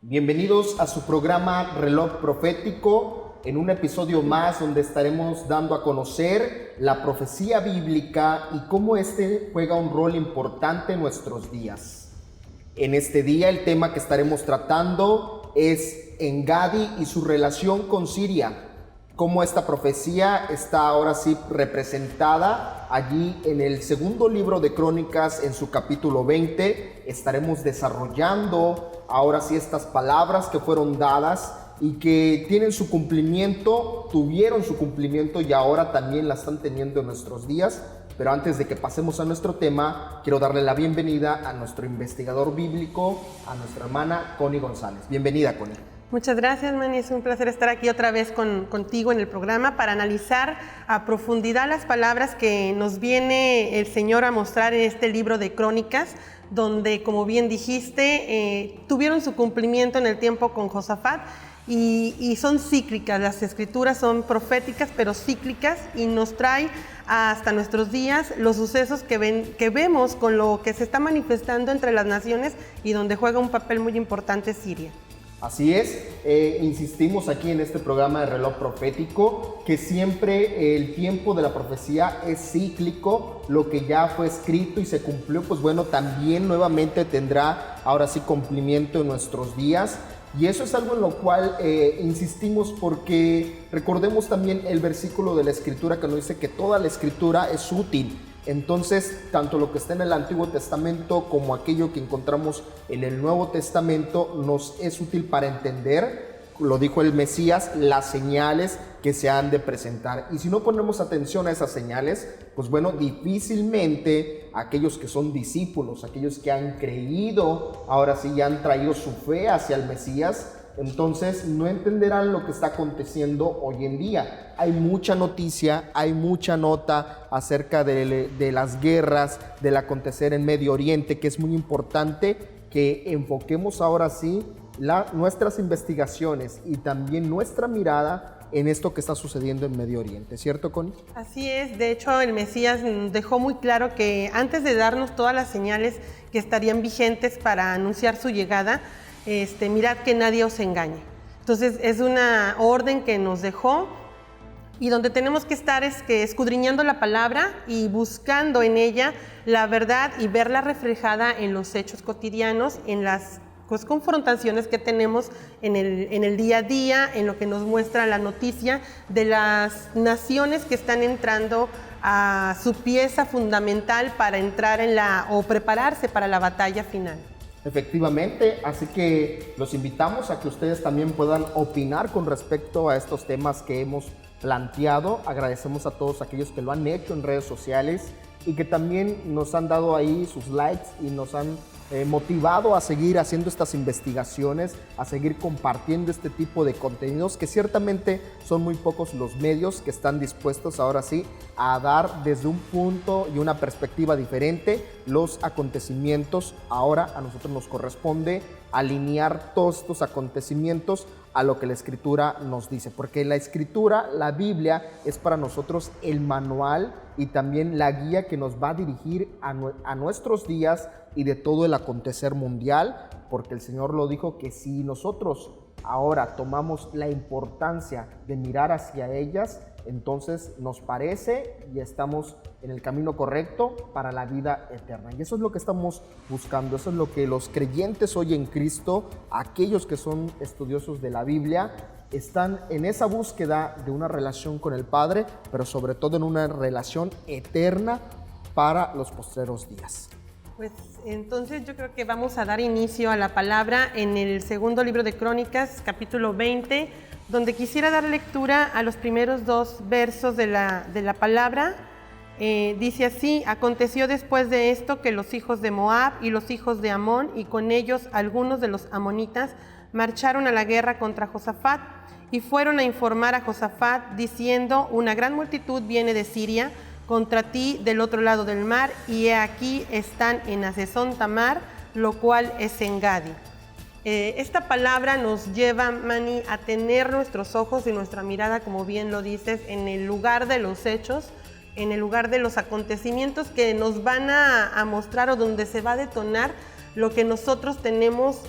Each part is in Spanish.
Bienvenidos a su programa Reloj Profético, en un episodio más donde estaremos dando a conocer la profecía bíblica y cómo este juega un rol importante en nuestros días. En este día el tema que estaremos tratando es Engadi y su relación con Siria. Cómo esta profecía está ahora sí representada allí en el segundo libro de Crónicas, en su capítulo 20. Estaremos desarrollando ahora sí estas palabras que fueron dadas y que tienen su cumplimiento, tuvieron su cumplimiento y ahora también la están teniendo en nuestros días. Pero antes de que pasemos a nuestro tema, quiero darle la bienvenida a nuestro investigador bíblico, a nuestra hermana Connie González. Bienvenida, Connie. Muchas gracias, Manny. Es un placer estar aquí otra vez contigo en el programa para analizar a profundidad las palabras que nos viene el Señor a mostrar en este libro de Crónicas, donde, como bien dijiste, tuvieron su cumplimiento en el tiempo con Josafat y son cíclicas. Las escrituras son proféticas, pero cíclicas, y nos trae hasta nuestros días los sucesos que vemos con lo que se está manifestando entre las naciones y donde juega un papel muy importante Siria. Así es, insistimos aquí en este programa de Reloj Profético que siempre el tiempo de la profecía es cíclico. Lo que ya fue escrito y se cumplió, pues bueno, también nuevamente tendrá ahora sí cumplimiento en nuestros días. Y eso es algo en lo cual insistimos, porque recordemos también el versículo de la Escritura que nos dice que toda la Escritura es útil. Entonces, tanto lo que está en el Antiguo Testamento como aquello que encontramos en el Nuevo Testamento nos es útil para entender, lo dijo el Mesías, las señales que se han de presentar. Y si no ponemos atención a esas señales, pues bueno, difícilmente aquellos que son discípulos, aquellos que han creído, ahora sí ya han traído su fe hacia el Mesías, entonces no entenderán lo que está aconteciendo hoy en día. Hay mucha noticia, hay mucha nota acerca de las guerras, del acontecer en Medio Oriente, que es muy importante que enfoquemos ahora sí nuestras investigaciones y también nuestra mirada en esto que está sucediendo en Medio Oriente, ¿cierto, Connie? Así es. De hecho, el Mesías dejó muy claro que antes de darnos todas las señales que estarían vigentes para anunciar su llegada, mirad que nadie os engañe. Entonces es una orden que nos dejó, y donde tenemos que estar es que escudriñando la palabra y buscando en ella la verdad y verla reflejada en los hechos cotidianos, en las confrontaciones que tenemos en el día a día, en lo que nos muestra la noticia de las naciones que están entrando a su pieza fundamental para entrar o prepararse para la batalla final. Efectivamente, así que los invitamos a que ustedes también puedan opinar con respecto a estos temas que hemos planteado. Agradecemos a todos aquellos que lo han hecho en redes sociales y que también nos han dado ahí sus likes y nos han motivado a seguir haciendo estas investigaciones, a seguir compartiendo este tipo de contenidos, que ciertamente son muy pocos los medios que están dispuestos ahora sí a dar desde un punto y una perspectiva diferente los acontecimientos. Ahora a nosotros nos corresponde alinear todos estos acontecimientos a lo que la Escritura nos dice, porque la Escritura, la Biblia, es para nosotros el manual y también la guía que nos va a dirigir a nuestros días y de todo el acontecer mundial, porque el Señor lo dijo que si nosotros ahora tomamos la importancia de mirar hacia ellas, entonces nos parece y estamos en el camino correcto para la vida eterna. Y eso es lo que estamos buscando, eso es lo que los creyentes hoy en Cristo, aquellos que son estudiosos de la Biblia, están en esa búsqueda de una relación con el Padre, pero sobre todo en una relación eterna para los postreros días. Pues entonces yo creo que vamos a dar inicio a la palabra en el segundo libro de Crónicas, capítulo 20, donde quisiera dar lectura a los primeros 2 versos de la palabra. Dice así: aconteció después de esto que los hijos de Moab y los hijos de Amón, y con ellos algunos de los amonitas, marcharon a la guerra contra Josafat, y fueron a informar a Josafat, diciendo: una gran multitud viene de Siria contra ti del otro lado del mar, y he aquí están en Hazezón Tamar, lo cual es Engadi. Esta palabra nos lleva, Manny, a tener nuestros ojos y nuestra mirada, como bien lo dices, en el lugar de los hechos, en el lugar de los acontecimientos que nos van a mostrar, o donde se va a detonar lo que nosotros tenemos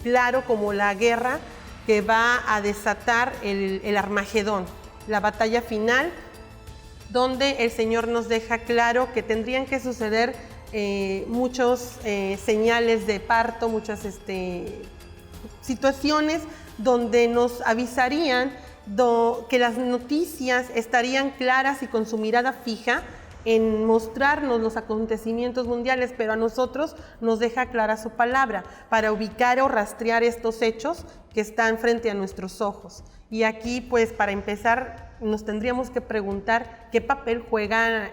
claro como la guerra que va a desatar el Armagedón, la batalla final, donde el Señor nos deja claro que tendrían que suceder muchos señales de parto, muchas situaciones donde nos avisarían que las noticias estarían claras y con su mirada fija en mostrarnos los acontecimientos mundiales, pero a nosotros nos deja clara su palabra para ubicar o rastrear estos hechos que están frente a nuestros ojos. Y aquí, pues, para empezar, nos tendríamos que preguntar qué papel juegan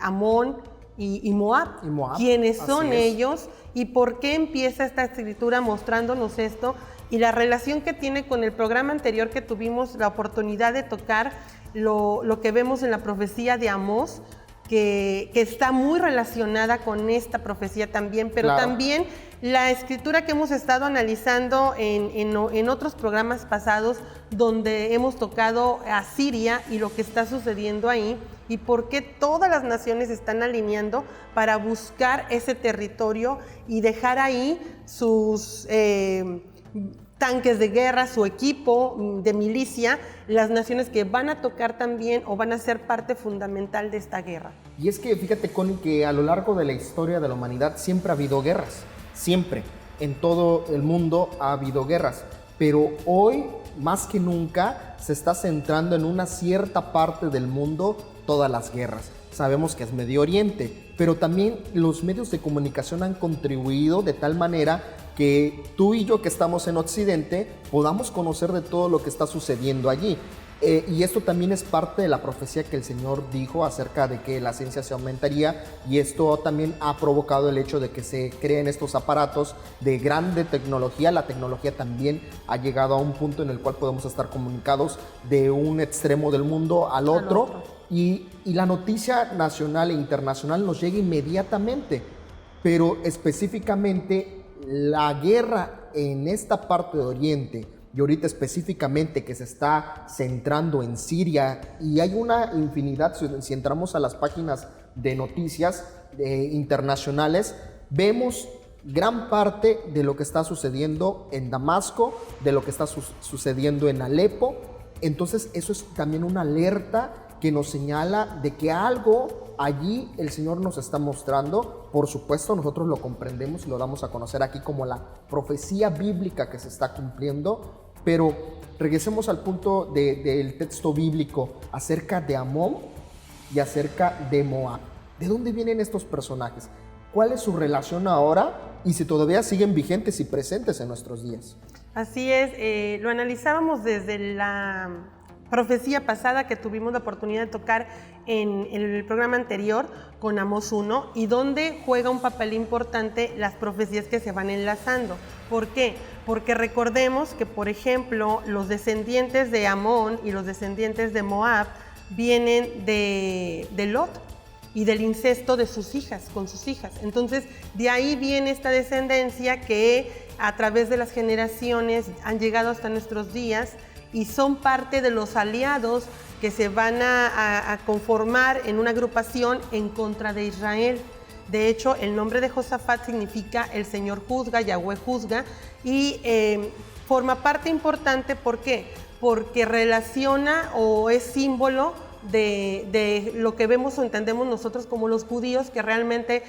Amón y Moab. ¿Quiénes son ellos? ¿Y por qué empieza esta escritura mostrándonos esto? Y la relación que tiene con el programa anterior que tuvimos la oportunidad de tocar, lo que vemos en la profecía de Amós, que está muy relacionada con esta profecía también, pero claro, también la escritura que hemos estado analizando en otros programas pasados, donde hemos tocado a Siria y lo que está sucediendo ahí, y por qué todas las naciones están alineando para buscar ese territorio y dejar ahí sus tanques de guerra, su equipo de milicia, las naciones que van a tocar también o van a ser parte fundamental de esta guerra. Y es que fíjate, Connie, que a lo largo de la historia de la humanidad siempre ha habido guerras, siempre, en todo el mundo ha habido guerras, pero hoy más que nunca se está centrando en una cierta parte del mundo todas las guerras. Sabemos que es Medio Oriente, pero también los medios de comunicación han contribuido de tal manera que tú y yo que estamos en Occidente podamos conocer de todo lo que está sucediendo allí. Y esto también es parte de la profecía que el Señor dijo acerca de que la ciencia se aumentaría, y esto también ha provocado el hecho de que se creen estos aparatos de grande tecnología. La tecnología también ha llegado a un punto en el cual podemos estar comunicados de un extremo del mundo al otro. Y la noticia nacional e internacional nos llega inmediatamente, pero específicamente la guerra en esta parte de Oriente, y ahorita específicamente que se está centrando en Siria, y hay una infinidad, si entramos a las páginas de noticias internacionales, vemos gran parte de lo que está sucediendo en Damasco, de lo que está sucediendo en Alepo. Entonces eso es también una alerta que nos señala de que algo allí el Señor nos está mostrando. Por supuesto, nosotros lo comprendemos y lo damos a conocer aquí como la profecía bíblica que se está cumpliendo, pero regresemos al punto del texto bíblico acerca de Amón y acerca de Moab. ¿De dónde vienen estos personajes? ¿Cuál es su relación ahora y si todavía siguen vigentes y presentes en nuestros días? Así es, lo analizábamos desde la profecía pasada que tuvimos la oportunidad de tocar en el programa anterior con Amós 1, y donde juega un papel importante las profecías que se van enlazando. ¿Por qué? Porque recordemos que, por ejemplo, los descendientes de Amón y los descendientes de Moab vienen de Lot y del incesto de sus hijas, con sus hijas. Entonces, de ahí viene esta descendencia que a través de las generaciones han llegado hasta nuestros días, y son parte de los aliados que se van a conformar en una agrupación en contra de Israel. De hecho, el nombre de Josafat significa el Señor juzga, Yahweh juzga, y forma parte importante. ¿Por qué? Porque relaciona o es símbolo de lo que vemos o entendemos nosotros como los judíos, que realmente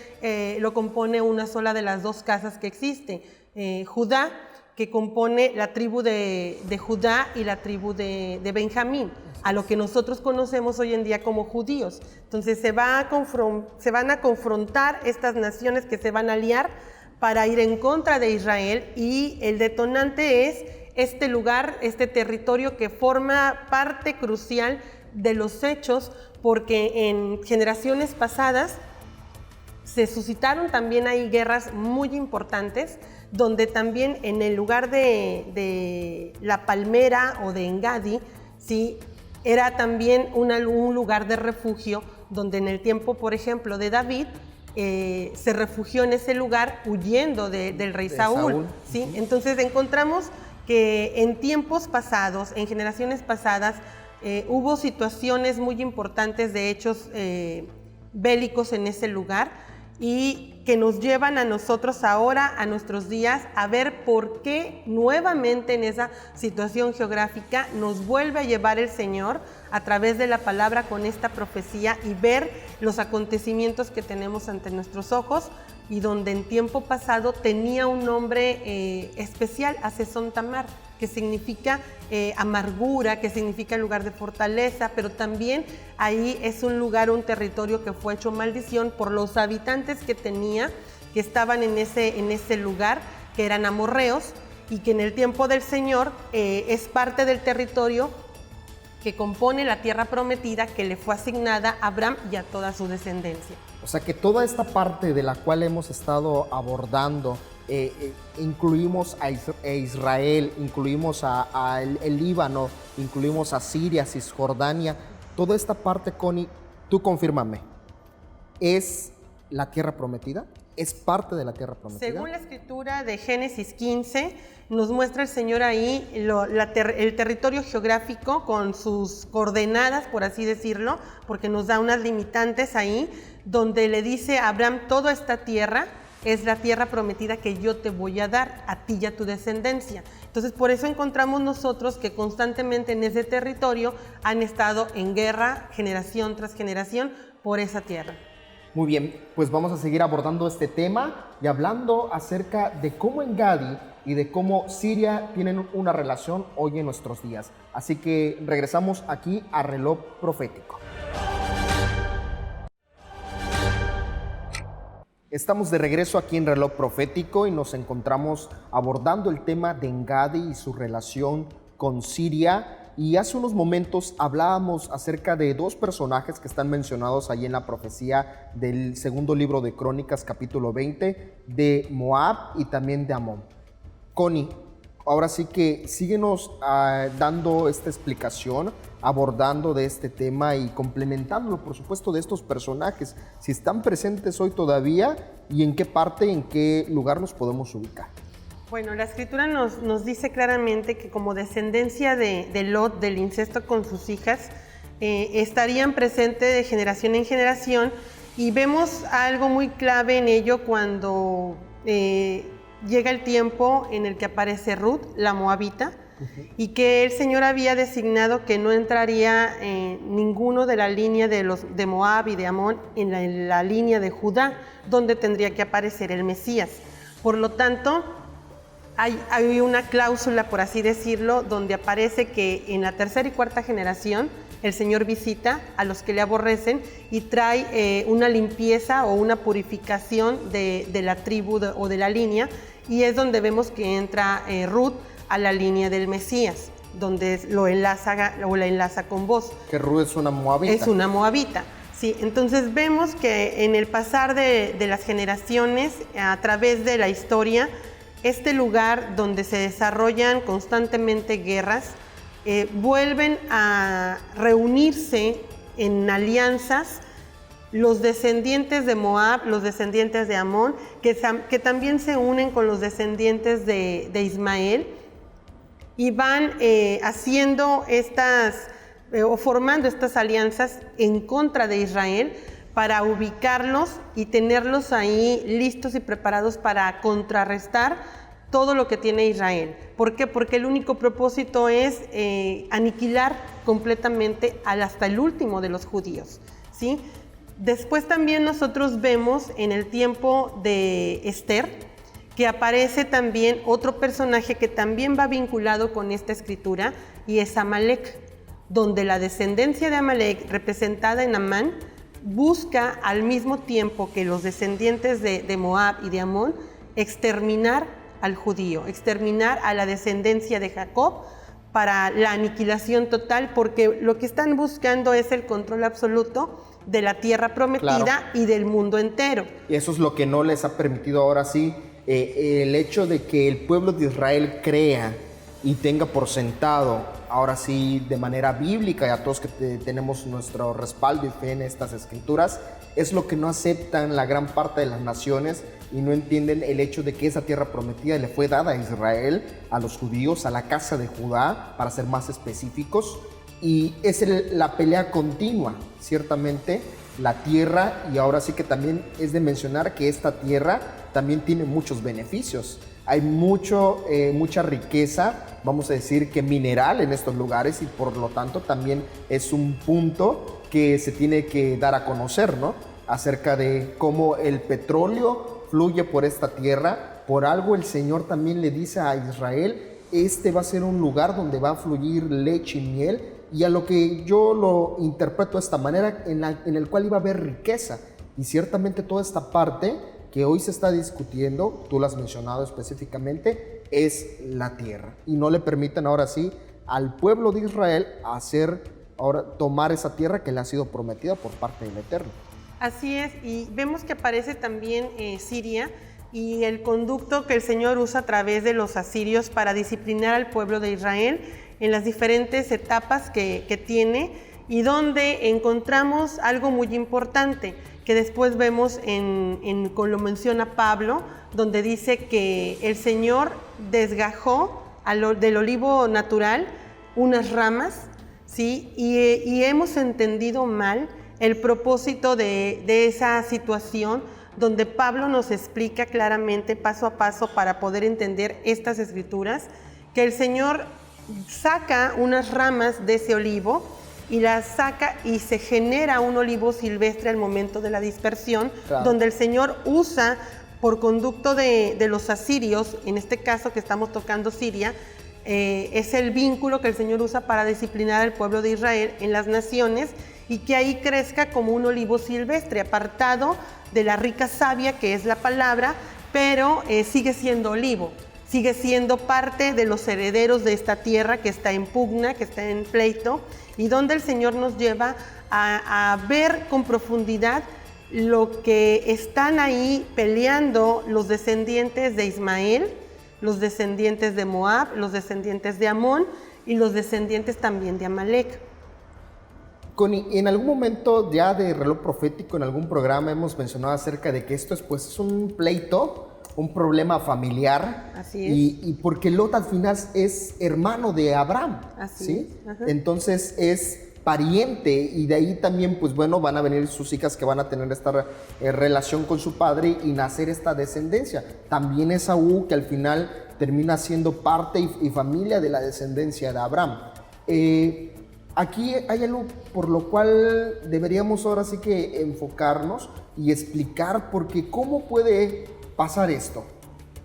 lo compone una sola de las dos casas que existe, Judá, que compone la tribu de Judá y la tribu de Benjamín, a lo que nosotros conocemos hoy en día como judíos. Entonces se van a confrontar estas naciones que se van a aliar para ir en contra de Israel, y el detonante es este lugar, este territorio que forma parte crucial de los hechos, porque en generaciones pasadas se suscitaron también ahí guerras muy importantes, donde también en el lugar de la Palmera o de Engadi, ¿sí?, era también un lugar de refugio, donde en el tiempo, por ejemplo, de David, se refugió en ese lugar huyendo del rey Saúl. ¿Sí? Entonces encontramos que en tiempos pasados, en generaciones pasadas, hubo situaciones muy importantes de hechos bélicos en ese lugar, y que nos llevan a nosotros ahora, a nuestros días, a ver por qué nuevamente en esa situación geográfica nos vuelve a llevar el Señor a través de la palabra con esta profecía y ver los acontecimientos que tenemos ante nuestros ojos, y donde en tiempo pasado tenía un nombre especial, Hazezón Tamar, que significa amargura, que significa lugar de fortaleza, pero también ahí es un lugar, un territorio que fue hecho maldición por los habitantes que tenía, que estaban en ese lugar, que eran amorreos, y que en el tiempo del Señor es parte del territorio que compone la tierra prometida que le fue asignada a Abraham y a toda su descendencia. O sea que toda esta parte de la cual hemos estado abordando, incluimos a Israel, incluimos a el Líbano, incluimos a Siria, Cisjordania, toda esta parte, Connie, tú confírmame, ¿es la tierra prometida? ¿Es parte de la tierra prometida? Según la escritura de Génesis 15, nos muestra el Señor ahí el territorio geográfico con sus coordenadas, por así decirlo, porque nos da unas limitantes ahí, donde le dice a Abraham, toda esta tierra es la tierra prometida que yo te voy a dar a ti y a tu descendencia. Entonces, por eso encontramos nosotros que constantemente en ese territorio han estado en guerra, generación tras generación, por esa tierra. Muy bien, pues vamos a seguir abordando este tema y hablando acerca de cómo Engadi y de cómo Siria tienen una relación hoy en nuestros días. Así que regresamos aquí a Reloj Profético. Estamos de regreso aquí en Reloj Profético y nos encontramos abordando el tema de Engadi y su relación con Siria. Y hace unos momentos hablábamos acerca de dos personajes que están mencionados ahí en la profecía del segundo libro de Crónicas, capítulo 20, de Moab y también de Amón. Connie, ahora sí que síguenos dando esta explicación, abordando de este tema y complementándolo, por supuesto, de estos personajes, si están presentes hoy todavía y en qué parte, en qué lugar los podemos ubicar. Bueno, la escritura nos dice claramente que como descendencia de Lot, del incesto con sus hijas, estarían presentes de generación en generación, y vemos algo muy clave en ello cuando llega el tiempo en el que aparece Ruth, la moabita, y que el Señor había designado que no entraría ninguno de la línea de Moab y de Amón en la línea de Judá, donde tendría que aparecer el Mesías. Por lo tanto, hay una cláusula, por así decirlo, donde aparece que en la tercera y cuarta generación el Señor visita a los que le aborrecen y trae una limpieza o una purificación de la tribu o de la línea, y es donde vemos que entra Ruth a la línea del Mesías, donde la enlaza con vos. Que Ruth es una moabita. Es una moabita. Sí, entonces vemos que en el pasar de las generaciones, a través de la historia, este lugar donde se desarrollan constantemente guerras, vuelven a reunirse en alianzas los descendientes de Moab, los descendientes de Amón, que también se unen con los descendientes de Ismael, y van haciendo o formando estas alianzas en contra de Israel, para ubicarlos y tenerlos ahí listos y preparados para contrarrestar todo lo que tiene Israel. ¿Por qué? Porque el único propósito es aniquilar completamente hasta el último de los judíos, ¿sí? Después también nosotros vemos en el tiempo de Esther que aparece también otro personaje que también va vinculado con esta escritura, y es Amalek, donde la descendencia de Amalek, representada en Amán, busca al mismo tiempo que los descendientes de Moab y de Amón exterminar al judío, exterminar a la descendencia de Jacob para la aniquilación total, porque lo que están buscando es el control absoluto de la tierra prometida, claro, y del mundo entero. Y eso es lo que no les ha permitido ahora sí, el hecho de que el pueblo de Israel crea y tenga por sentado, ahora sí, de manera bíblica, y a todos que tenemos nuestro respaldo y fe en estas escrituras, es lo que no aceptan la gran parte de las naciones y no entienden el hecho de que esa tierra prometida le fue dada a Israel, a los judíos, a la casa de Judá, para ser más específicos, y es la pelea continua, ciertamente, la tierra, y ahora sí que también es de mencionar que esta tierra también tiene muchos beneficios. Hay mucha riqueza, vamos a decir que mineral en estos lugares, y por lo tanto también es un punto que se tiene que dar a conocer, ¿no? Acerca de cómo el petróleo fluye por esta tierra. Por algo el Señor también le dice a Israel, este va a ser un lugar donde va a fluir leche y miel, y a lo que yo lo interpreto de esta manera, en el cual iba a haber riqueza. Y ciertamente toda esta parte que hoy se está discutiendo, tú lo has mencionado específicamente, es la tierra. Y no le permiten ahora sí al pueblo de Israel tomar esa tierra que le ha sido prometida por parte del Eterno. Así es, y vemos que aparece también Siria y el conducto que el Señor usa a través de los asirios para disciplinar al pueblo de Israel en las diferentes etapas que tiene, y donde encontramos algo muy importante que después vemos como lo menciona Pablo, donde dice que el Señor desgajó del olivo natural unas ramas, ¿sí? Y hemos entendido mal el propósito de esa situación, donde Pablo nos explica claramente, paso a paso, para poder entender estas escrituras, que el Señor saca unas ramas de ese olivo y las saca y se genera un olivo silvestre al momento de la dispersión, claro, donde el Señor usa por conducto de los asirios, en este caso que estamos tocando Siria, es el vínculo que el Señor usa para disciplinar al pueblo de Israel en las naciones, y que ahí crezca como un olivo silvestre, apartado de la rica savia que es la palabra, pero sigue siendo olivo, sigue siendo parte de los herederos de esta tierra que está en pugna, que está en pleito, y donde el Señor nos lleva a ver con profundidad lo que están ahí peleando los descendientes de Ismael, los descendientes de Moab, los descendientes de Amón y los descendientes también de Amalek. Connie, en algún momento ya de reloj profético, en algún programa hemos mencionado acerca de que esto es un pleito, un problema familiar. Así es. Y porque Lot al final es hermano de Abraham. Así ¿sí? es. Ajá. Entonces es pariente, y de ahí también pues bueno van a venir sus hijas que van a tener esta relación con su padre y nacer esta descendencia. También Esaú, que al final termina siendo parte y familia de la descendencia de Abraham. Aquí hay algo por lo cual deberíamos ahora sí que enfocarnos y explicar, porque cómo puede pasar esto,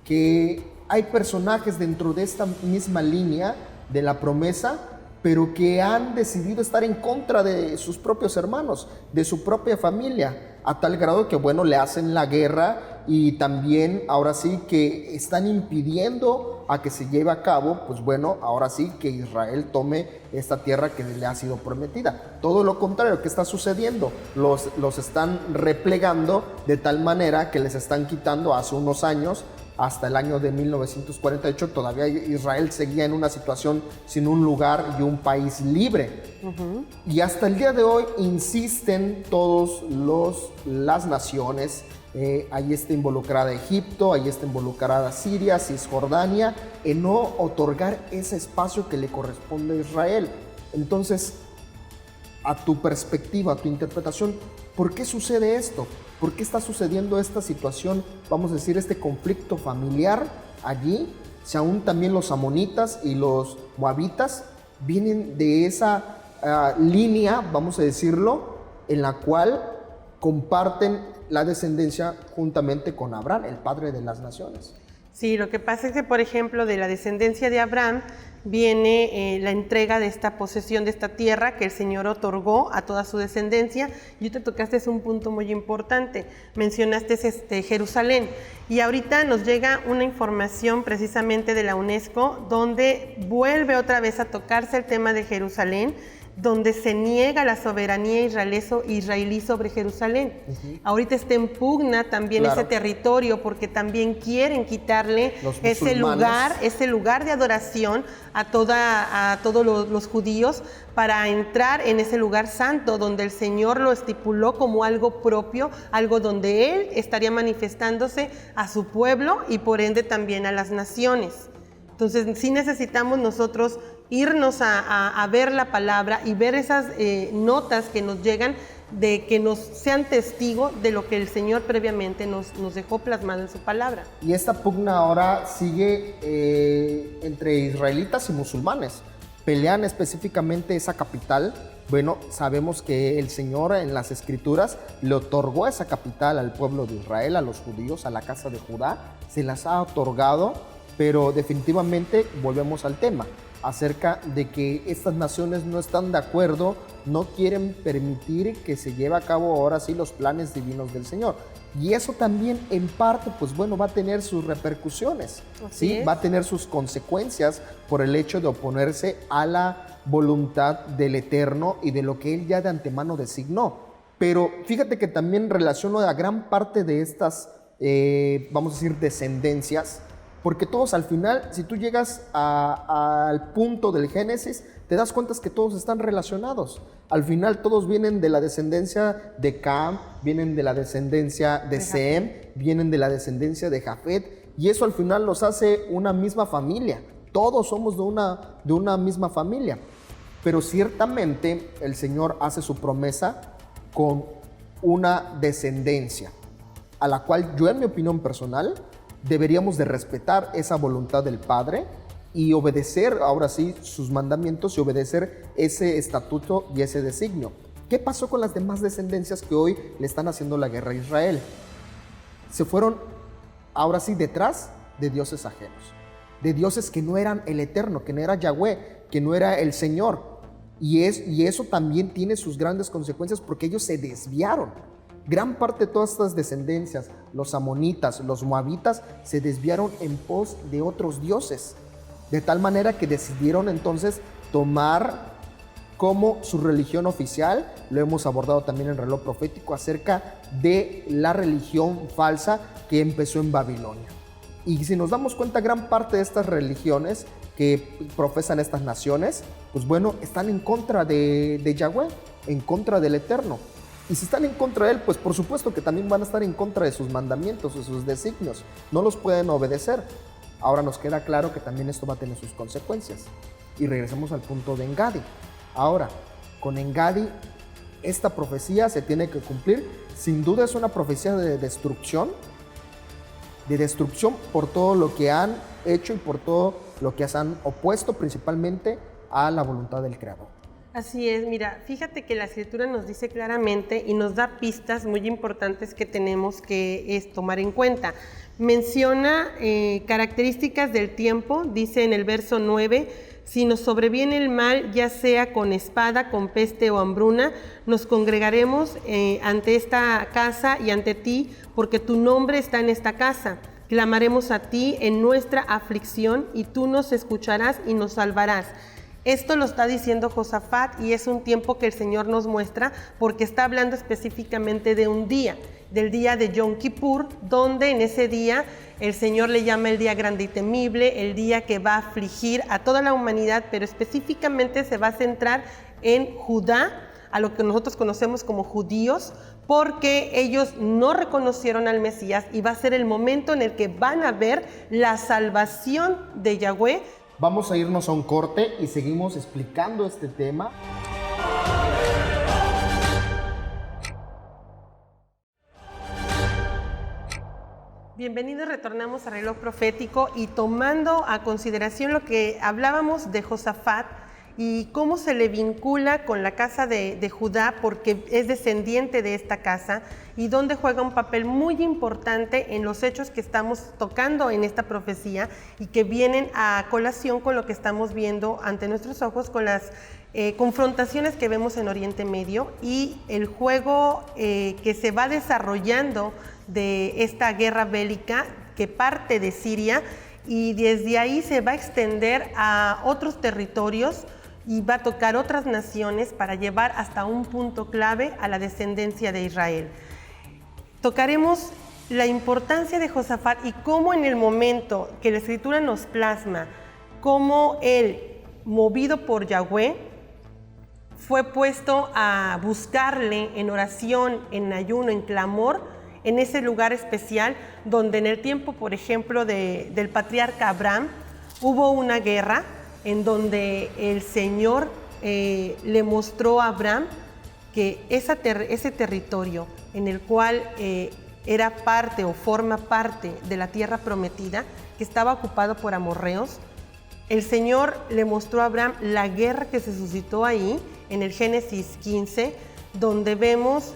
que hay personajes dentro de esta misma línea de la promesa, pero que han decidido estar en contra de sus propios hermanos, de su propia familia, a tal grado que bueno, le hacen la guerra, y también ahora sí que están impidiendo a que se lleve a cabo, pues bueno, ahora sí que Israel tome esta tierra que le ha sido prometida. Todo lo contrario que está sucediendo, los están replegando de tal manera que les están quitando. Hace unos años, hasta el año de 1948, todavía Israel seguía en una situación sin un lugar y un país libre. Uh-huh. Y hasta el día de hoy insisten todas las naciones. Ahí está involucrada Egipto, ahí está involucrada Siria, Cisjordania, en no otorgar ese espacio que le corresponde a Israel. Entonces, a tu perspectiva, a tu interpretación, ¿por qué sucede esto? ¿Por qué está sucediendo esta situación, vamos a decir, este conflicto familiar allí? Si aún también los amonitas y los moabitas vienen de esa línea, vamos a decirlo, en la cual comparten la descendencia juntamente con Abraham, el padre de las naciones. Sí, lo que pasa es que, por ejemplo, de la descendencia de Abraham viene la entrega de esta posesión de esta tierra que el Señor otorgó a toda su descendencia. Y te tocaste un punto muy importante, mencionaste Jerusalén, y ahorita nos llega una información precisamente de la UNESCO donde vuelve otra vez a tocarse el tema de Jerusalén, donde se niega la soberanía israelí sobre Jerusalén. Uh-huh. Ahorita está en pugna también, claro, ese territorio, porque también quieren quitarle ese lugar de adoración a todos los judíos, para entrar en ese lugar santo donde el Señor lo estipuló como algo propio, algo donde Él estaría manifestándose a su pueblo y por ende también a las naciones. Entonces sí necesitamos nosotros irnos a ver la palabra y ver esas notas que nos llegan, de que nos sean testigo de lo que el Señor previamente nos dejó plasmado en su palabra. Y esta pugna ahora sigue entre israelitas y musulmanes. Pelean específicamente esa capital. Bueno, sabemos que el Señor en las Escrituras le otorgó esa capital al pueblo de Israel, a los judíos, a la casa de Judá. Se las ha otorgado, pero definitivamente volvemos al tema acerca de que estas naciones no están de acuerdo, no quieren permitir que se lleve a cabo ahora sí los planes divinos del Señor. Y eso también en parte, pues bueno, va a tener sus repercusiones, ¿sí? Va a tener sus consecuencias por el hecho de oponerse a la voluntad del Eterno y de lo que Él ya de antemano designó. Pero fíjate que también relaciono a gran parte de estas, vamos a decir, descendencias, porque todos al final, si tú llegas al punto del Génesis, te das cuenta que todos están relacionados. Al final todos vienen de la descendencia de Cam, vienen de la descendencia de Sem, vienen de la descendencia de Jafet, y eso al final los hace una misma familia. Todos somos de una misma familia. Pero ciertamente el Señor hace su promesa con una descendencia, a la cual yo, en mi opinión personal, deberíamos de respetar esa voluntad del Padre y obedecer ahora sí sus mandamientos y obedecer ese estatuto y ese designio. ¿Qué pasó con las demás descendencias que hoy le están haciendo la guerra a Israel? Se fueron ahora sí detrás de dioses ajenos, de dioses que no eran el Eterno, que no era Yahweh, que no era el Señor. Y eso también tiene sus grandes consecuencias porque ellos se desviaron. Gran parte de todas estas descendencias, los amonitas, los moabitas, se desviaron en pos de otros dioses, de tal manera que decidieron entonces tomar como su religión oficial. Lo hemos abordado también en Reloj Profético acerca de la religión falsa que empezó en Babilonia. Y si nos damos cuenta, gran parte de estas religiones que profesan estas naciones, pues bueno, están en contra de Yahweh, en contra del Eterno. Y si están en contra de Él, pues por supuesto que también van a estar en contra de sus mandamientos, de sus designios. No los pueden obedecer. Ahora nos queda claro que también esto va a tener sus consecuencias. Y regresamos al punto de Engadi. Ahora, con Engadi, esta profecía se tiene que cumplir. Sin duda es una profecía de destrucción por todo lo que han hecho y por todo lo que se han opuesto principalmente a la voluntad del Creador. Así es, mira, fíjate que la Escritura nos dice claramente y nos da pistas muy importantes que tenemos que tomar en cuenta. Menciona características del tiempo, dice en el verso 9, si nos sobreviene el mal, ya sea con espada, con peste o hambruna, nos congregaremos ante esta casa y ante ti, porque tu nombre está en esta casa. Clamaremos a ti en nuestra aflicción y tú nos escucharás y nos salvarás. Esto lo está diciendo Josafat y es un tiempo que el Señor nos muestra porque está hablando específicamente de un día, del día de Yom Kippur, donde en ese día el Señor le llama el día grande y temible, el día que va a afligir a toda la humanidad, pero específicamente se va a centrar en Judá, a lo que nosotros conocemos como judíos, porque ellos no reconocieron al Mesías y va a ser el momento en el que van a ver la salvación de Yahweh. Vamos a irnos a un corte y seguimos explicando este tema. Bienvenidos, retornamos a Reloj Profético y tomando a consideración lo que hablábamos de Josafat y cómo se le vincula con la casa de Judá porque es descendiente de esta casa y donde juega un papel muy importante en los hechos que estamos tocando en esta profecía y que vienen a colación con lo que estamos viendo ante nuestros ojos con las confrontaciones que vemos en Oriente Medio y el juego que se va desarrollando de esta guerra bélica que parte de Siria y desde ahí se va a extender a otros territorios y va a tocar otras naciones para llevar hasta un punto clave a la descendencia de Israel. Tocaremos la importancia de Josafat y cómo en el momento que la Escritura nos plasma, cómo él, movido por Yahweh, fue puesto a buscarle en oración, en ayuno, en clamor, en ese lugar especial donde en el tiempo, por ejemplo, del patriarca Abraham, Hubo una guerra en donde el Señor le mostró a Abraham que ese territorio en el cual era parte o forma parte de la tierra prometida, que estaba ocupado por amorreos, el Señor le mostró a Abraham la guerra que se suscitó ahí, en el Génesis 15, donde vemos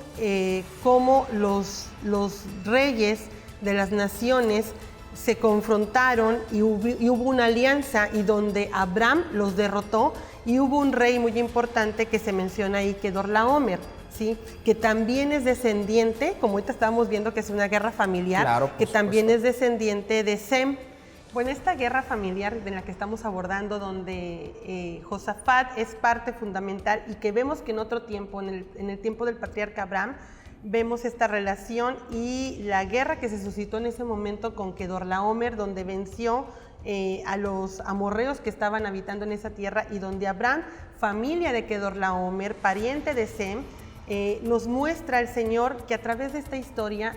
cómo los reyes de las naciones se confrontaron y hubo una alianza, y donde Abraham los derrotó, y hubo un rey muy importante que se menciona ahí, Kedorlaomer, ¿sí? Que también es descendiente, como ahorita estábamos viendo que es una guerra familiar, claro, que también es descendiente de Sem. Bueno, esta guerra familiar de la que estamos abordando, donde Josafat es parte fundamental, y que vemos que en otro tiempo, en el tiempo del patriarca Abraham, vemos esta relación y la guerra que se suscitó en ese momento con Kedorlaomer, donde venció a los amorreos que estaban habitando en esa tierra, y donde Abraham, familia de Kedorlaomer, pariente de Sem, nos muestra el Señor que a través de esta historia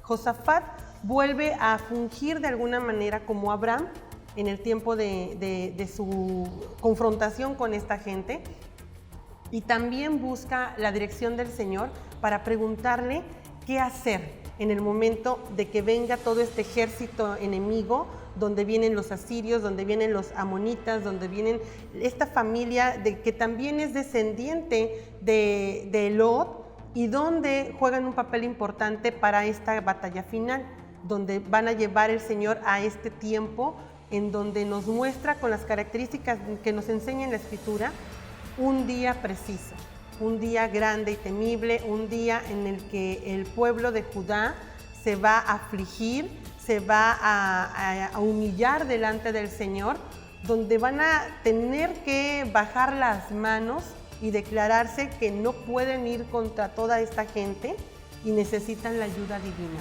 Josafat vuelve a fungir de alguna manera como Abraham en el tiempo de su confrontación con esta gente, y también busca la dirección del Señor para preguntarle qué hacer en el momento de que venga todo este ejército enemigo, donde vienen los asirios, donde vienen los amonitas, donde vienen esta familia que también es descendiente de Lot, y donde juegan un papel importante para esta batalla final, donde van a llevar el Señor a este tiempo en donde nos muestra, con las características que nos enseña en la Escritura, un día preciso, un día grande y temible, un día en el que el pueblo de Judá se va a afligir, se va a humillar delante del Señor, donde van a tener que bajar las manos y declararse que no pueden ir contra toda esta gente y necesitan la ayuda divina.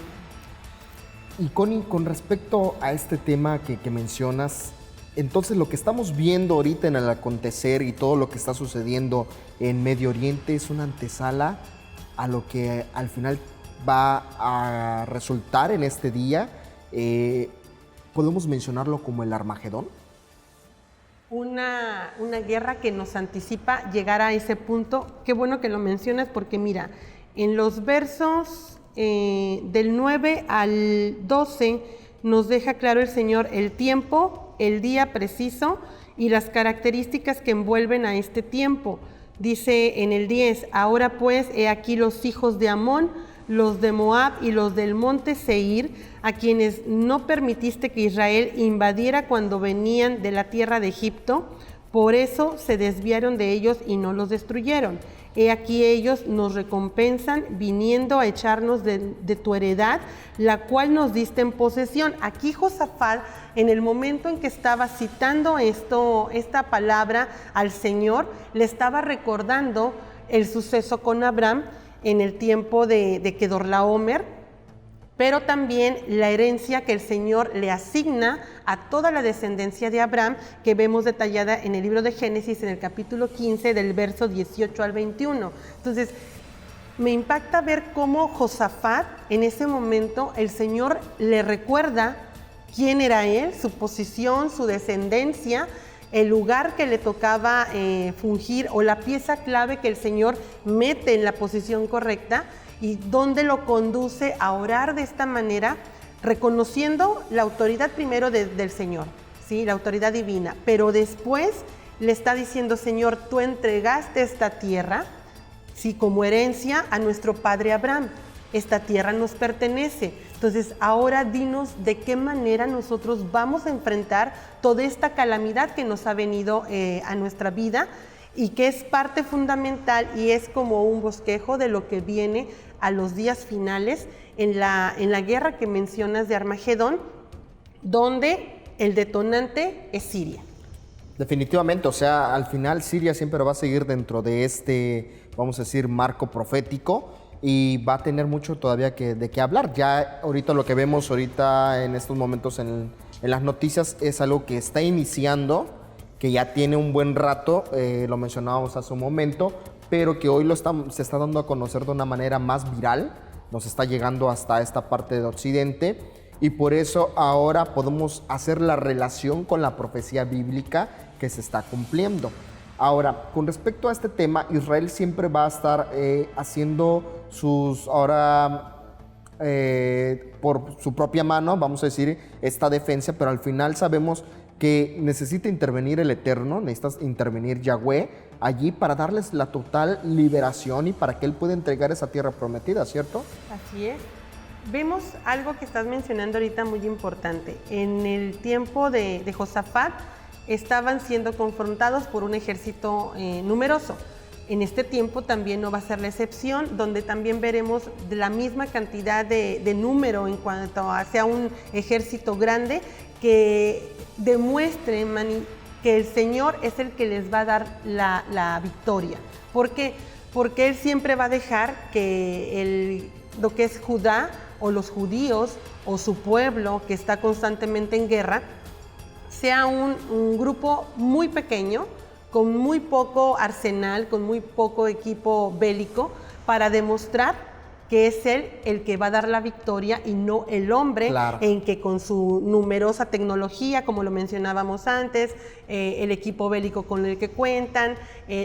Y Connie, con respecto a este tema que mencionas, entonces lo que estamos viendo ahorita en el acontecer y todo lo que está sucediendo en Medio Oriente es una antesala a lo que al final va a resultar en este día. ¿Podemos mencionarlo como el Armagedón? Una guerra que nos anticipa llegar a ese punto. Qué bueno que lo mencionas, porque mira, en los versos del 9 al 12 nos deja claro el Señor el tiempo, el día preciso y las características que envuelven a este tiempo. Dice en el 10, ahora pues, he aquí los hijos de Amón, los de Moab y los del monte Seir, a quienes no permitiste que Israel invadiera cuando venían de la tierra de Egipto, por eso se desviaron de ellos y no los destruyeron. He aquí ellos nos recompensan viniendo a echarnos de tu heredad, la cual nos diste en posesión. Aquí Josafat, en el momento en que estaba citando esta palabra al Señor, le estaba recordando el suceso con Abraham en el tiempo de Kedorlaomer, pero también la herencia que el Señor le asigna a toda la descendencia de Abraham, que vemos detallada en el libro de Génesis, en el capítulo 15, del verso 18 al 21. Entonces, me impacta ver cómo Josafat, en ese momento, el Señor le recuerda quién era él, su posición, su descendencia, el lugar que le tocaba fungir, o la pieza clave que el Señor mete en la posición correcta, y dónde lo conduce a orar de esta manera, reconociendo la autoridad primero del Señor, ¿sí? La autoridad divina, pero después le está diciendo: Señor, tú entregaste esta tierra, ¿sí?, como herencia a nuestro padre Abraham. Esta tierra nos pertenece. Entonces, ahora dinos de qué manera nosotros vamos a enfrentar toda esta calamidad que nos ha venido a nuestra vida, y que es parte fundamental y es como un bosquejo de lo que viene a los días finales en la guerra que mencionas de Armagedón, donde el detonante es Siria. Definitivamente, o sea, al final Siria siempre va a seguir dentro de este, vamos a decir, marco profético, y va a tener mucho todavía de qué hablar. Ya ahorita lo que vemos ahorita en estos momentos en las noticias es algo que está iniciando, que ya tiene un buen rato, lo mencionábamos hace un momento, pero que hoy se está dando a conocer de una manera más viral, nos está llegando hasta esta parte de Occidente, y por eso ahora podemos hacer la relación con la profecía bíblica que se está cumpliendo. Ahora, con respecto a este tema, Israel siempre va a estar haciendo sus, por su propia mano, vamos a decir, esta defensa, pero al final sabemos que necesita intervenir el Eterno, necesita intervenir Yahweh allí para darles la total liberación y para que Él pueda entregar esa tierra prometida, ¿cierto? Así es. Vemos algo que estás mencionando ahorita muy importante. En el tiempo de Josafat estaban siendo confrontados por un ejército numeroso. En este tiempo también no va a ser la excepción, donde también veremos la misma cantidad de número en cuanto hacia un ejército grande que demuestre que el Señor es el que les va a dar la victoria. ¿Por qué? Porque Él siempre va a dejar que lo que es Judá o los judíos o su pueblo que está constantemente en guerra sea un grupo muy pequeño, con muy poco arsenal, con muy poco equipo bélico, para demostrar que es Él el que va a dar la victoria y no el hombre, claro, en que con su numerosa tecnología, como lo mencionábamos antes, el equipo bélico con el que cuentan,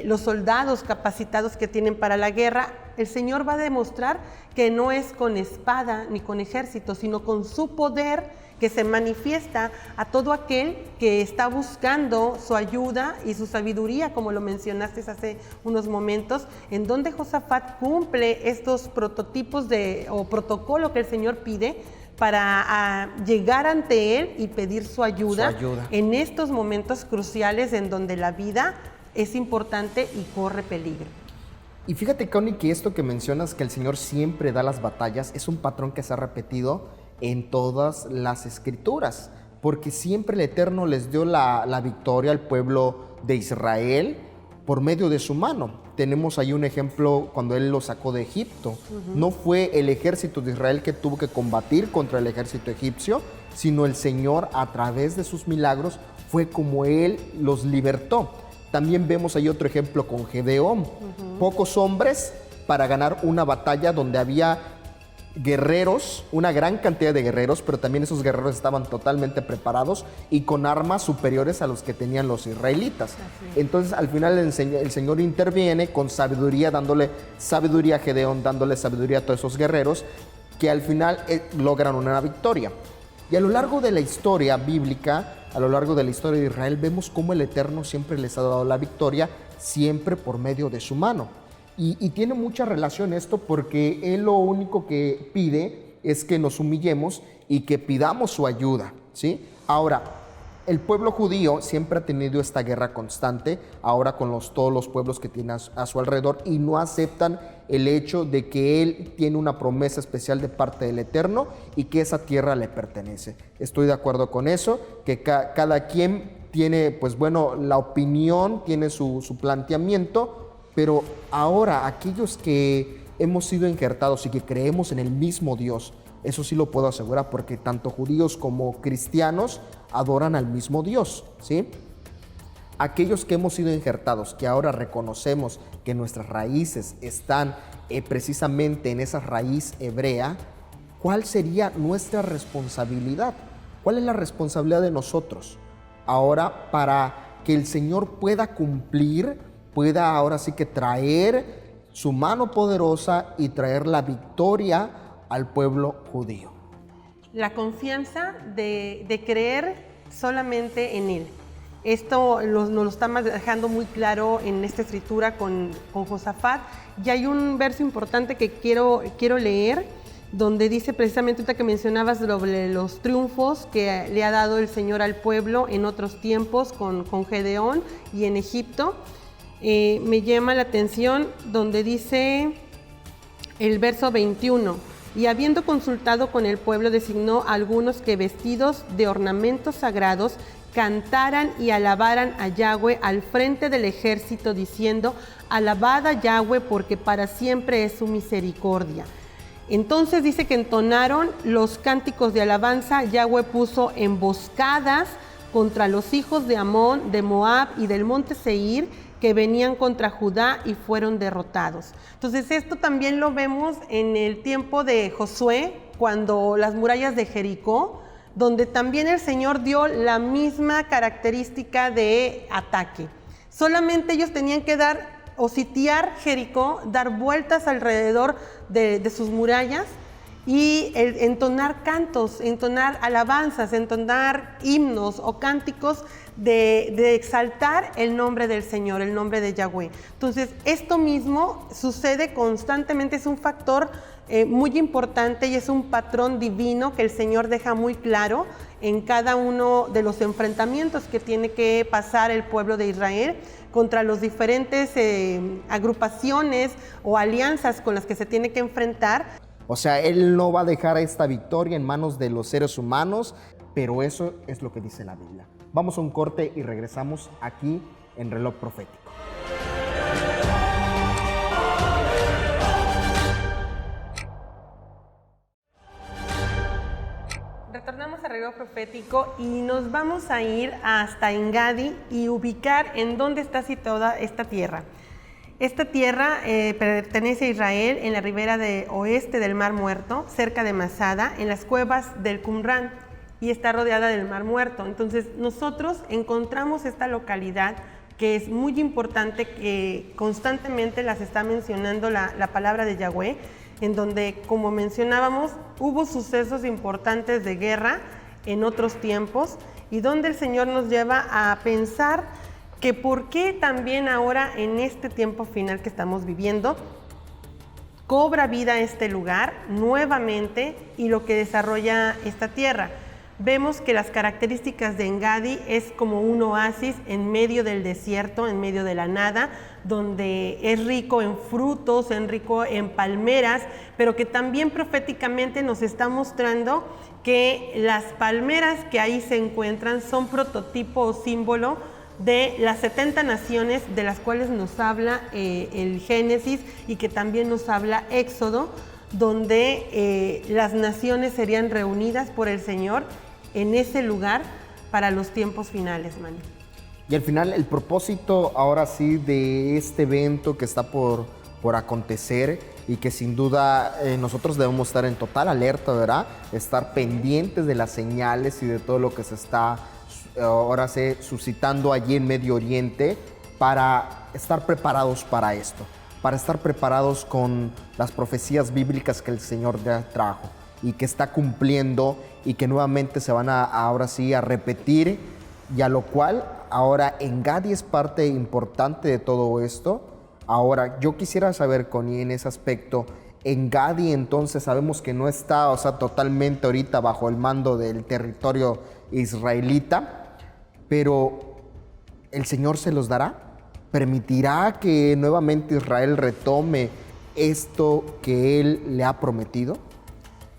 los soldados capacitados que tienen para la guerra, el Señor va a demostrar que no es con espada ni con ejército, sino con su poder, que se manifiesta a todo aquel que está buscando su ayuda y su sabiduría, como lo mencionaste hace unos momentos, en donde Josafat cumple estos prototipos o protocolo que el Señor pide para llegar ante Él y pedir su ayuda en estos momentos cruciales en donde la vida es importante y corre peligro. Y fíjate, Connie, que esto que mencionas, que el Señor siempre da las batallas, es un patrón que se ha repetido en todas las escrituras, porque siempre el Eterno les dio la victoria al pueblo de Israel por medio de su mano. Tenemos ahí un ejemplo cuando Él lo sacó de Egipto. No fue el ejército de Israel que tuvo que combatir contra el ejército egipcio, sino el Señor, a través de sus milagros, fue como Él los libertó. También vemos ahí otro ejemplo con Gedeón. Pocos hombres para ganar una batalla donde había guerreros, una gran cantidad de guerreros, pero también esos guerreros estaban totalmente preparados y con armas superiores a los que tenían los israelitas. Entonces, al final el Señor interviene con sabiduría, dándole sabiduría a Gedeón, dándole sabiduría a todos esos guerreros, que al final logran una victoria. Y a lo largo de la historia bíblica, a lo largo de la historia de Israel, vemos cómo el Eterno siempre les ha dado la victoria, siempre por medio de su mano. Y tiene mucha relación esto, porque Él lo único que pide es que nos humillemos y que pidamos su ayuda, ¿sí? Ahora, el pueblo judío siempre ha tenido esta guerra constante, ahora con todos los pueblos que tiene a su alrededor, y no aceptan el hecho de que Él tiene una promesa especial de parte del Eterno y que esa tierra le pertenece. Estoy de acuerdo con eso, que cada quien tiene, pues bueno, la opinión, tiene su planteamiento. Pero ahora, aquellos que hemos sido injertados y que creemos en el mismo Dios, eso sí lo puedo asegurar, porque tanto judíos como cristianos adoran al mismo Dios, ¿sí? Aquellos que hemos sido injertados, que ahora reconocemos que nuestras raíces están precisamente en esa raíz hebrea, ¿cuál sería nuestra responsabilidad? ¿Cuál es la responsabilidad de nosotros ahora para que el Señor pueda cumplir, pueda ahora sí que traer su mano poderosa y traer la victoria al pueblo judío? La confianza de creer solamente en Él. Esto nos lo está dejando muy claro en esta escritura con Josafat. Y hay un verso importante que quiero leer, donde dice precisamente, ahorita que mencionabas sobre los triunfos que le ha dado el Señor al pueblo en otros tiempos con Gedeón y en Egipto. Me llama la atención donde dice el verso 21: y habiendo consultado con el pueblo, designó a algunos que, vestidos de ornamentos sagrados, cantaran y alabaran a Yahweh al frente del ejército, diciendo: alabad a Yahweh, porque para siempre es su misericordia. Entonces dice que entonaron los cánticos de alabanza. Yahweh puso emboscadas contra los hijos de Amón, de Moab y del monte Seir, que venían contra Judá, y fueron derrotados. Entonces esto también lo vemos en el tiempo de Josué, cuando las murallas de Jericó, donde también el Señor dio la misma característica de ataque. Solamente ellos tenían que dar o sitiar Jericó, dar vueltas alrededor de sus murallas y entonar cantos, entonar alabanzas, entonar himnos o cánticos de exaltar el nombre del Señor, el nombre de Yahweh. Entonces, esto mismo sucede constantemente, es un factor muy importante y es un patrón divino que el Señor deja muy claro en cada uno de los enfrentamientos que tiene que pasar el pueblo de Israel contra las diferentes agrupaciones o alianzas con las que se tiene que enfrentar. O sea, Él no va a dejar esta victoria en manos de los seres humanos, pero eso es lo que dice la Biblia. Vamos a un corte y regresamos aquí en Reloj Profético. Retornamos a Reloj Profético y nos vamos a ir hasta Engadi y ubicar en dónde está situada esta tierra. Esta tierra pertenece a Israel en la ribera oeste del Mar Muerto, cerca de Masada, en las cuevas del Qumran, y está rodeada del Mar Muerto. Entonces nosotros encontramos esta localidad que es muy importante, que constantemente las está mencionando la palabra de Yahweh, en donde, como mencionábamos, hubo sucesos importantes de guerra en otros tiempos y donde el Señor nos lleva a pensar que por qué también ahora en este tiempo final que estamos viviendo cobra vida este lugar nuevamente y lo que desarrolla esta tierra. Vemos que las características de Engadi es como un oasis en medio del desierto, en medio de la nada, donde es rico en frutos, es rico en palmeras, pero que también proféticamente nos está mostrando que las palmeras que ahí se encuentran son prototipo o símbolo de las 70 naciones de las cuales nos habla el Génesis y que también nos habla Éxodo, donde las naciones serían reunidas por el Señor en ese lugar para los tiempos finales, Manu. Y al final el propósito ahora sí de este evento que está por acontecer y que sin duda nosotros debemos estar en total alerta, ¿verdad? Estar pendientes de las señales y de todo lo que se está ahora sí suscitando allí en Medio Oriente para estar preparados para esto, para estar preparados con las profecías bíblicas que el Señor ya trajo y que está cumpliendo y que nuevamente se van ahora sí a repetir, y a lo cual ahora Engadi es parte importante de todo esto. Ahora yo quisiera saber, Connie, en ese aspecto, Engadi entonces sabemos que no está, o sea, totalmente ahorita bajo el mando del territorio israelita, pero ¿el Señor se los dará? ¿Permitirá que nuevamente Israel retome esto que Él le ha prometido?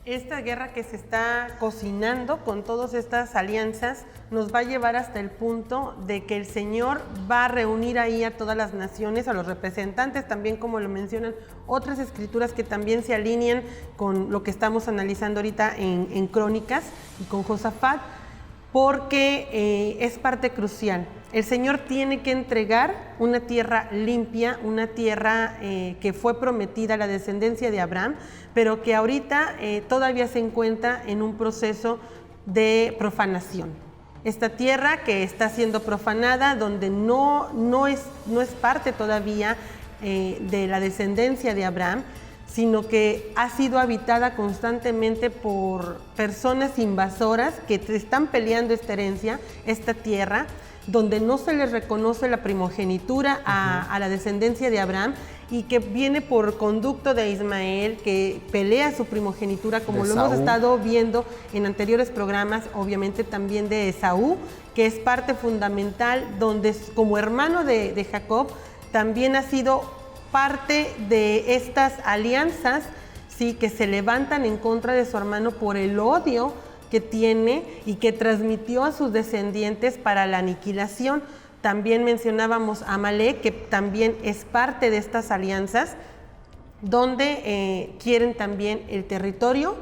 Esta guerra que se está cocinando con todas estas alianzas nos va a llevar hasta el punto de que el Señor va a reunir ahí a todas las naciones, a los representantes, también como lo mencionan otras escrituras que también se alinean con lo que estamos analizando ahorita en Crónicas y con Josafat, porque es parte crucial. El Señor tiene que entregar una tierra limpia, una tierra que fue prometida a la descendencia de Abraham, pero que ahorita todavía se encuentra en un proceso de profanación. Esta tierra que está siendo profanada, donde no es parte todavía de la descendencia de Abraham, sino que ha sido habitada constantemente por personas invasoras que están peleando esta herencia, esta tierra, donde no se les reconoce la primogenitura a la descendencia de Abraham y que viene por conducto de Ismael, que pelea su primogenitura, como lo hemos estado viendo en anteriores programas, obviamente también de Esaú, que es parte fundamental, donde como hermano de Jacob también ha sido parte de estas alianzas, ¿sí?, que se levantan en contra de su hermano por el odio que tiene y que transmitió a sus descendientes para la aniquilación. También mencionábamos a Amalek, que también es parte de estas alianzas, donde quieren también el territorio,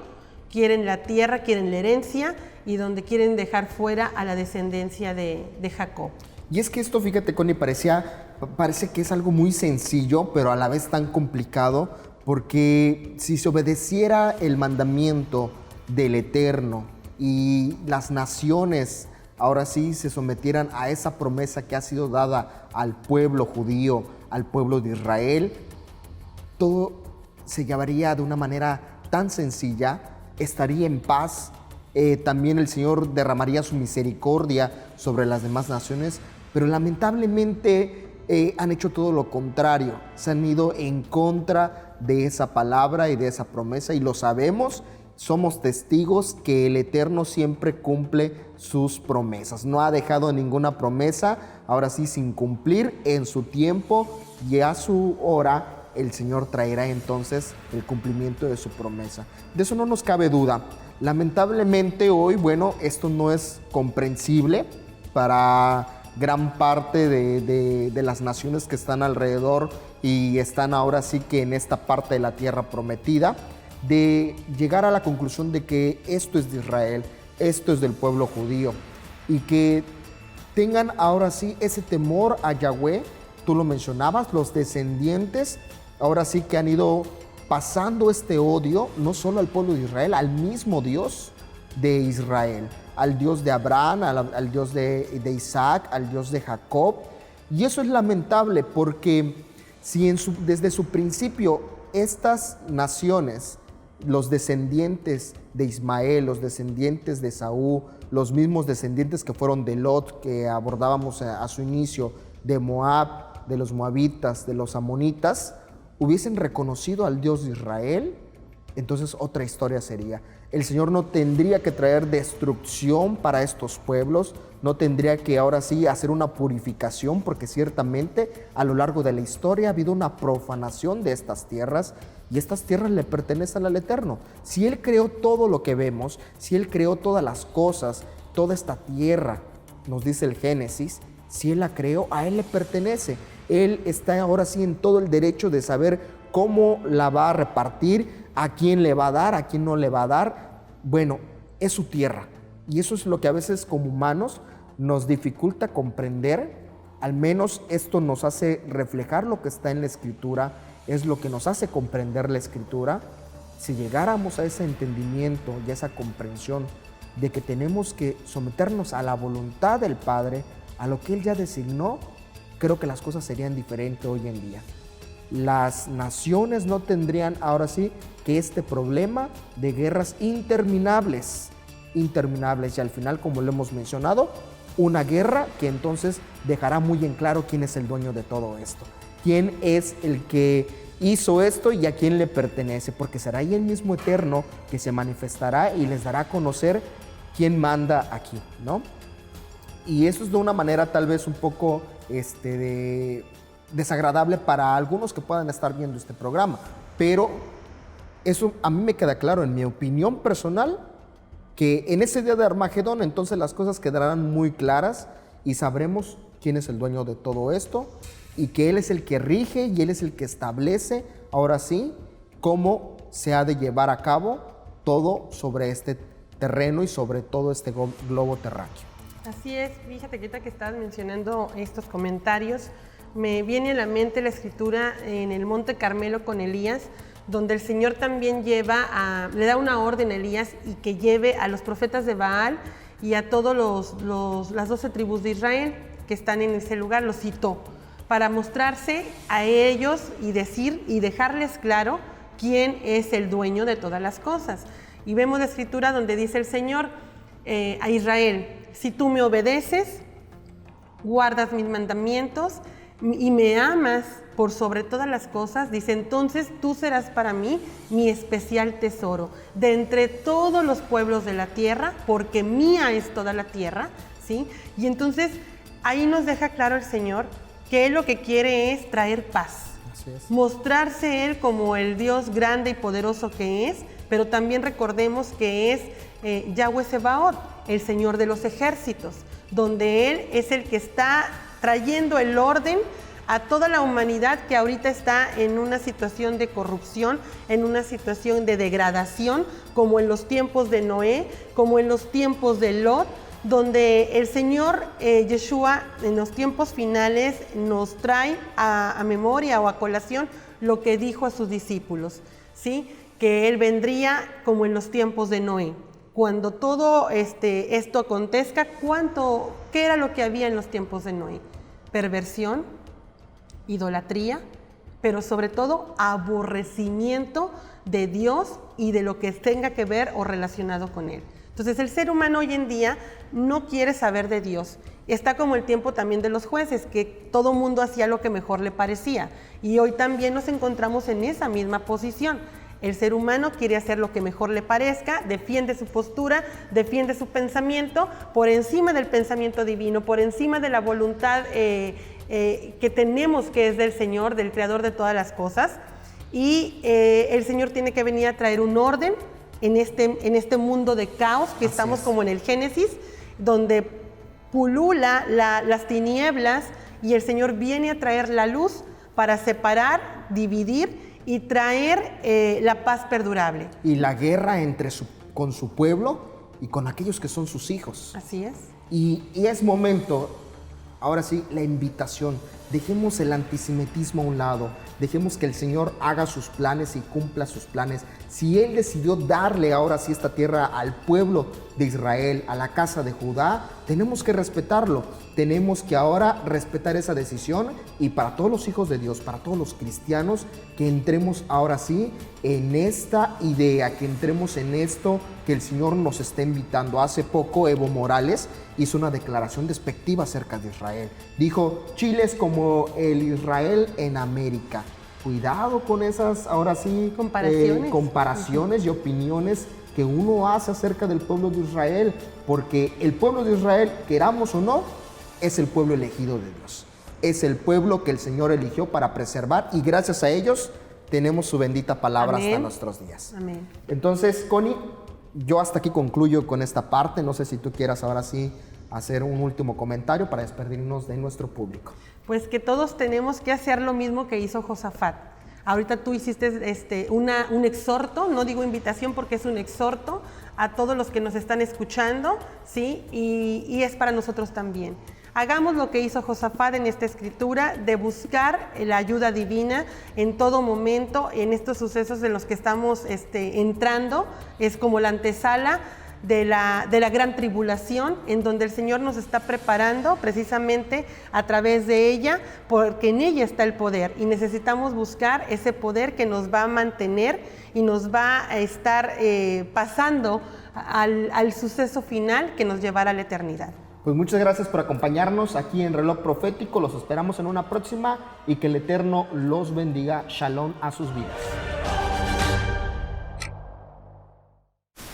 quieren la tierra, quieren la herencia y donde quieren dejar fuera a la descendencia de Jacob. Y es que esto, fíjate, Connie, parece que es algo muy sencillo, pero a la vez tan complicado, porque si se obedeciera el mandamiento del Eterno y las naciones ahora sí se sometieran a esa promesa que ha sido dada al pueblo judío, al pueblo de Israel, todo se llevaría de una manera tan sencilla, estaría en paz. También el Señor derramaría su misericordia sobre las demás naciones, pero lamentablemente han hecho todo lo contrario, se han ido en contra de esa palabra y de esa promesa, y lo sabemos, somos testigos que el Eterno siempre cumple sus promesas, no ha dejado ninguna promesa, ahora sí, sin cumplir. En su tiempo y a su hora el Señor traerá entonces el cumplimiento de su promesa. De eso no nos cabe duda. Lamentablemente hoy, bueno, esto no es comprensible para gran parte de las naciones que están alrededor y están ahora sí que en esta parte de la tierra prometida, de llegar a la conclusión de que esto es de Israel, esto es del pueblo judío, y que tengan ahora sí ese temor a Yahweh. Tú lo mencionabas, los descendientes ahora sí que han ido pasando este odio no solo al pueblo de Israel, al mismo Dios de Israel, al Dios de Abraham, al Dios de Isaac, al Dios de Jacob. Y eso es lamentable porque si desde su principio estas naciones, los descendientes de Ismael, los descendientes de Esaú, los mismos descendientes que fueron de Lot, que abordábamos a su inicio, de Moab, de los moabitas, de los amonitas, hubiesen reconocido al Dios de Israel, entonces otra historia sería. El Señor no tendría que traer destrucción para estos pueblos, no tendría que ahora sí hacer una purificación, porque ciertamente a lo largo de la historia ha habido una profanación de estas tierras, y estas tierras le pertenecen al Eterno. Si Él creó todo lo que vemos, si Él creó todas las cosas, toda esta tierra, nos dice el Génesis, si Él la creó, a Él le pertenece. Él está ahora sí en todo el derecho de saber cómo la va a repartir, a quién le va a dar, a quién no le va a dar. Bueno, es su tierra. Y eso es lo que a veces como humanos nos dificulta comprender. Al menos esto nos hace reflejar lo que está en la Escritura, es lo que nos hace comprender la Escritura. Si llegáramos a ese entendimiento y a esa comprensión de que tenemos que someternos a la voluntad del Padre, a lo que Él ya designó, creo que las cosas serían diferentes hoy en día. Las naciones no tendrían ahora sí que este problema de guerras interminables, y al final, como lo hemos mencionado, una guerra que entonces dejará muy en claro quién es el dueño de todo esto, quién es el que hizo esto y a quién le pertenece, porque será ahí el mismo Eterno que se manifestará y les dará a conocer quién manda aquí, ¿no? Y eso es de una manera tal vez un poco desagradable para algunos que puedan estar viendo este programa, pero eso a mí me queda claro, en mi opinión personal, que en ese día de Armagedón entonces las cosas quedarán muy claras y sabremos quién es el dueño de todo esto y que Él es el que rige y Él es el que establece, ahora sí, cómo se ha de llevar a cabo todo sobre este terreno y sobre todo este globo terráqueo. Así es, fíjate que ahorita que estás mencionando estos comentarios, me viene a la mente la escritura en el Monte Carmelo con Elías, donde el Señor también le da una orden a Elías y que lleve a los profetas de Baal y a todas las 12 tribus de Israel que están en ese lugar, los citó, para mostrarse a ellos y decir y dejarles claro quién es el dueño de todas las cosas. Y vemos la escritura donde dice el Señor a Israel: si tú me obedeces, guardas mis mandamientos y me amas por sobre todas las cosas, dice, entonces tú serás para mí mi especial tesoro de entre todos los pueblos de la tierra, porque mía es toda la tierra, ¿sí? Y entonces ahí nos deja claro el Señor que Él lo que quiere es traer paz, mostrarse Él como el Dios grande y poderoso que es, pero también recordemos que es Yahweh Sebaot, el Señor de los ejércitos, donde Él es el que está trayendo el orden a toda la humanidad que ahorita está en una situación de corrupción, en una situación de degradación, como en los tiempos de Noé, como en los tiempos de Lot, donde el Señor Yeshua en los tiempos finales nos trae a memoria o a colación lo que dijo a sus discípulos, ¿sí? Que Él vendría como en los tiempos de Noé. Cuando todo esto acontezca, ¿qué era lo que había en los tiempos de Noé? Perversión, idolatría, pero sobre todo aborrecimiento de Dios y de lo que tenga que ver o relacionado con Él. Entonces el ser humano hoy en día no quiere saber de Dios. Está como el tiempo también de los jueces, que todo mundo hacía lo que mejor le parecía. Y hoy también nos encontramos en esa misma posición. El ser humano quiere hacer lo que mejor le parezca, defiende su postura, defiende su pensamiento por encima del pensamiento divino, por encima de la voluntad que tenemos, que es del Señor, del Creador de todas las cosas. Y el Señor tiene que venir a traer un orden en este mundo de caos que estamos como en el Génesis, donde pulula las tinieblas, y el Señor viene a traer la luz para separar, dividir y traer la paz perdurable. Y la guerra con su pueblo y con aquellos que son sus hijos. Así es. Y es momento, ahora sí, la invitación. Dejemos el antisemitismo a un lado, dejemos que el Señor haga sus planes y cumpla sus planes. Si Él decidió darle ahora sí esta tierra al pueblo de Israel, a la casa de Judá, tenemos que respetarlo. Tenemos que ahora respetar esa decisión, y para todos los hijos de Dios, para todos los cristianos, que entremos ahora sí en esta idea, que entremos en esto que el Señor nos está invitando. Hace poco Evo Morales hizo una declaración despectiva acerca de Israel. Dijo: Chile es como el Israel en América. Cuidado con esas, ahora sí, comparaciones y opiniones que uno hace acerca del pueblo de Israel, porque el pueblo de Israel, queramos o no, es el pueblo elegido de Dios. Es el pueblo que el Señor eligió para preservar, y gracias a ellos tenemos su bendita palabra. Amén. Hasta nuestros días. Amén. Entonces, Connie, yo hasta aquí concluyo con esta parte. No sé si tú quieras ahora sí hacer un último comentario para despedirnos de nuestro público. Pues que todos tenemos que hacer lo mismo que hizo Josafat. Ahorita tú hiciste un exhorto, no digo invitación porque es un exhorto a todos los que nos están escuchando, ¿sí? Y es para nosotros también. Hagamos lo que hizo Josafat en esta escritura, de buscar la ayuda divina en todo momento, en estos sucesos en los que estamos entrando. Es como la antesala de la gran tribulación, en donde el Señor nos está preparando precisamente a través de ella, porque en ella está el poder, y necesitamos buscar ese poder que nos va a mantener y nos va a estar pasando al suceso final que nos llevará a la eternidad. Pues muchas gracias por acompañarnos aquí en Reloj Profético. Los esperamos en una próxima, y que el Eterno los bendiga. Shalom a sus vidas.